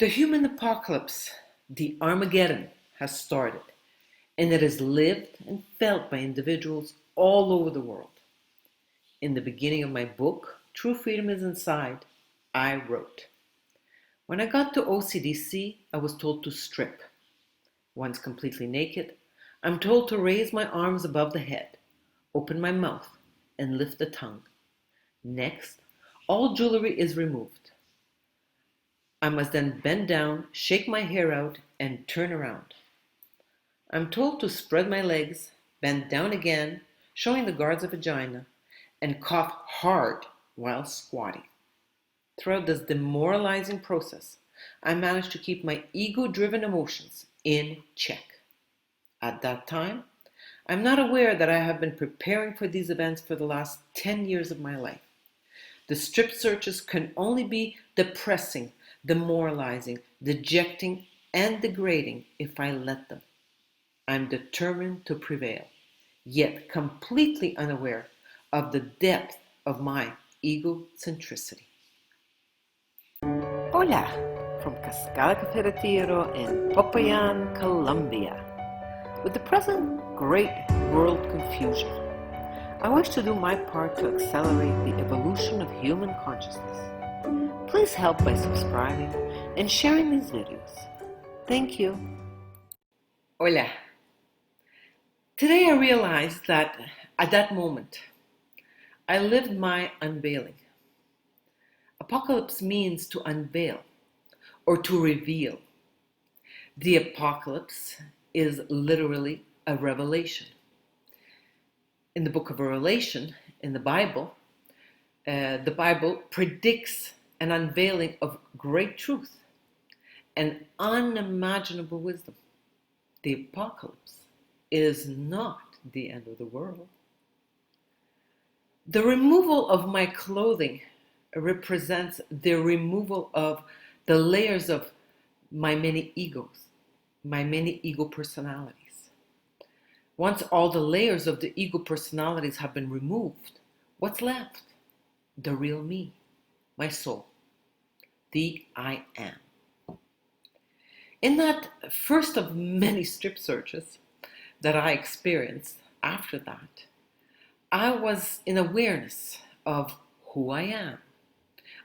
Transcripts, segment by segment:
The human apocalypse, the Armageddon, has started, and it is lived and felt by individuals all over the world. In the beginning of my book, True Freedom is Inside, I wrote, when I got to OCDC, I was told to strip. Once completely naked, I'm told to raise my arms above the head, open my mouth, and lift the tongue. Next, all jewelry is removed. I must then bend down, shake my hair out, and turn around. I'm told to spread my legs, bend down again, showing the guards a vagina, and cough hard while squatting. Throughout this demoralizing process, I managed to keep my ego-driven emotions in check. At that time, I'm not aware that I have been preparing for these events for the last 10 years of my life. The strip searches can only be depressing, demoralizing, dejecting, and degrading if I let them. I'm determined to prevail, yet completely unaware of the depth of my egocentricity. Hola, from Cascada Café Retiro in Popayan, Colombia. With the present great world confusion, I wish to do my part to accelerate the evolution of human consciousness. Please help by subscribing and sharing these videos. Thank you. Hola. Today I realized that at that moment, I lived my unveiling. Apocalypse means to unveil or to reveal. The apocalypse is literally a revelation. In the book of Revelation, in the Bible predicts an unveiling of great truth and unimaginable wisdom. The apocalypse is not the end of the world. The removal of my clothing represents the removal of the layers of my many egos, my many ego personalities. Once all the layers of the ego personalities have been removed, what's left? The real me, my soul, the I am. In that first of many strip searches that I experienced after that, I was in awareness of who I am.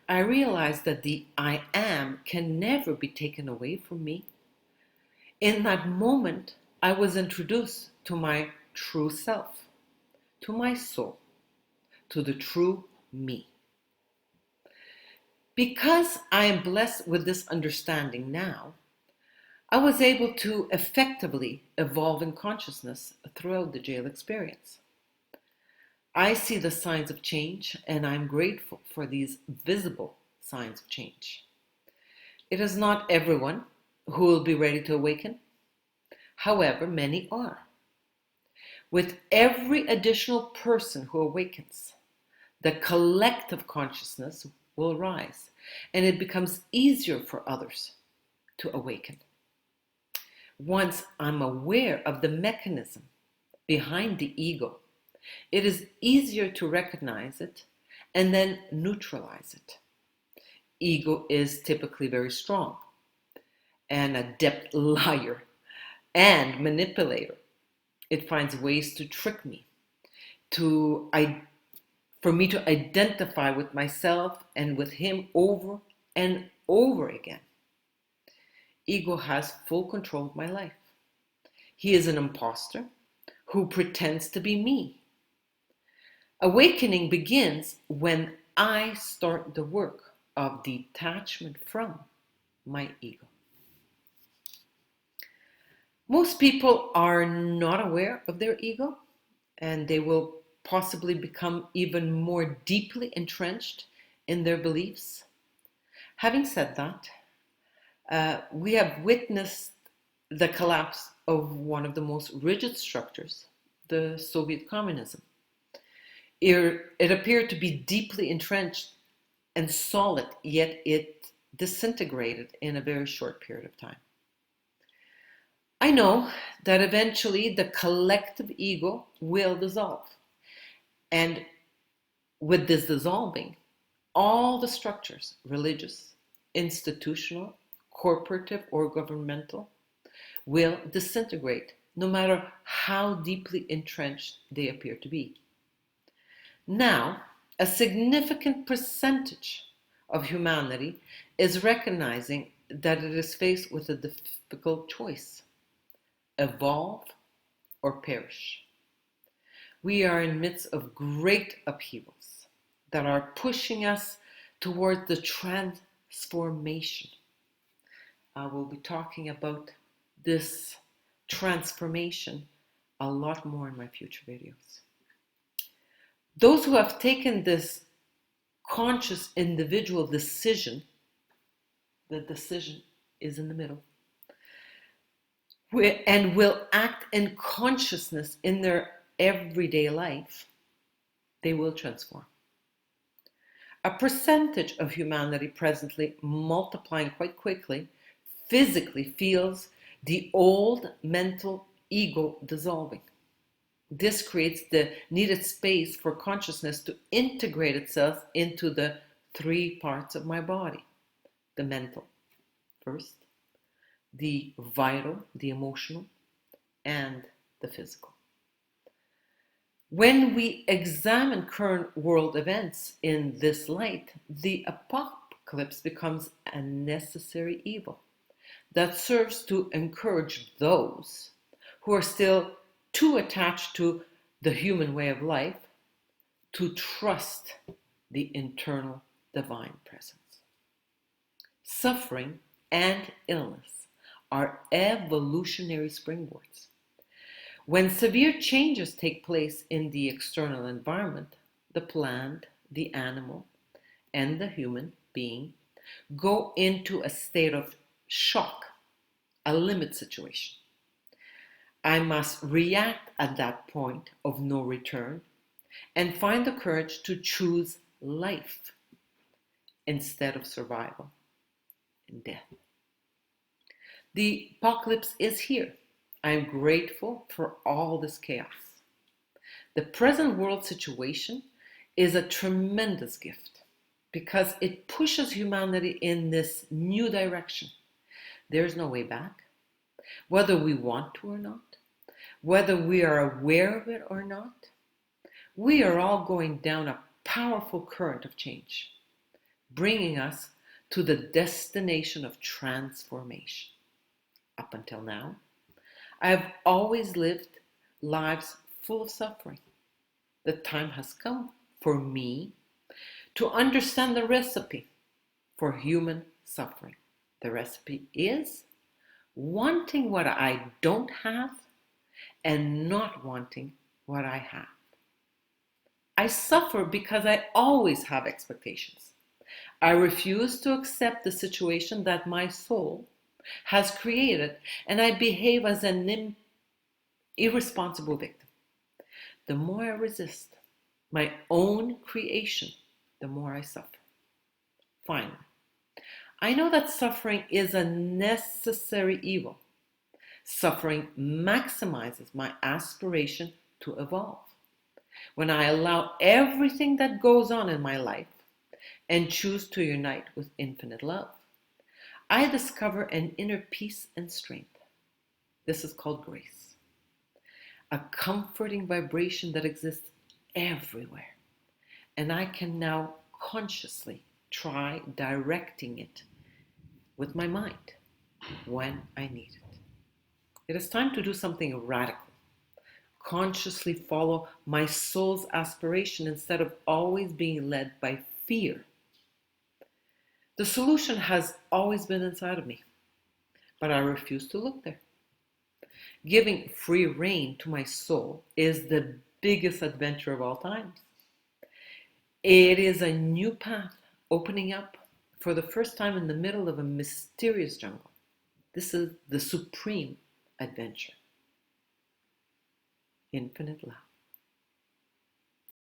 I realized that the I am can never be taken away from me. In that moment, I was introduced to my true self, to my soul, to the true me. Because I am blessed with this understanding now, I was able to effectively evolve in consciousness throughout the jail experience. I see the signs of change, and I'm grateful for these visible signs of change. It is not everyone who will be ready to awaken. However, many are. With every additional person who awakens, the collective consciousness will rise, and it becomes easier for others to awaken. Once I'm aware of the mechanism behind the ego, it is easier to recognize it and then neutralize it. Ego is typically very strong, an adept liar and manipulator. It finds ways to trick me, for me to identify with myself and with him over and over again. Ego has full control of my life. He is an imposter who pretends to be me. Awakening begins when I start the work of detachment from my ego. Most people are not aware of their ego, and they will possibly become even more deeply entrenched in their beliefs. Having said that, we have witnessed the collapse of one of the most rigid structures, the Soviet communism. It appeared to be deeply entrenched and solid, yet it disintegrated in a very short period of time. I know that eventually the collective ego will dissolve. And with this dissolving, all the structures, religious, institutional, corporative or governmental, will disintegrate no matter how deeply entrenched they appear to be. Now, a significant percentage of humanity is recognizing that it is faced with a difficult choice: evolve or perish. We are in the midst of great upheavals that are pushing us toward the transformation. I will be talking about this transformation a lot more in my future videos. Those who have taken this conscious individual decision, the decision is in the middle, and will act in consciousness in their everyday life, they will transform. A percentage of humanity presently, multiplying quite quickly, physically feels the old mental ego dissolving. This creates the needed space for consciousness to integrate itself into the three parts of my body: the mental first, the vital, the emotional, and the physical. When we examine current world events in this light, the apocalypse becomes a necessary evil that serves to encourage those who are still too attached to the human way of life to trust the internal divine presence. Suffering and illness are evolutionary springboards. When severe changes take place in the external environment, the plant, the animal, and the human being go into a state of shock, a limit situation. I must react at that point of no return and find the courage to choose life instead of survival and death. The apocalypse is here. I am grateful for all this chaos. The present world situation is a tremendous gift because it pushes humanity in this new direction. There's no way back, whether we want to or not, whether we are aware of it or not. We are all going down a powerful current of change, bringing us to the destination of transformation. Up until now, I have always lived lives full of suffering. The time has come for me to understand the recipe for human suffering. The recipe is wanting what I don't have and not wanting what I have. I suffer because I always have expectations. I refuse to accept the situation that my soul has created, and I behave as an irresponsible victim. The more I resist my own creation, the more I suffer. Finally, I know that suffering is a necessary evil. Suffering maximizes my aspiration to evolve. When I allow everything that goes on in my life and choose to unite with infinite love, I discover an inner peace and strength. This is called grace, a comforting vibration that exists everywhere, and I can now consciously try directing it with my mind when I need it. It is time to do something radical. Consciously follow my soul's aspiration instead of always being led by fear. The solution has always been inside of me, but I refuse to look there. Giving free rein to my soul is the biggest adventure of all times. It is a new path opening up for the first time in the middle of a mysterious jungle. This is the supreme adventure. Infinite love.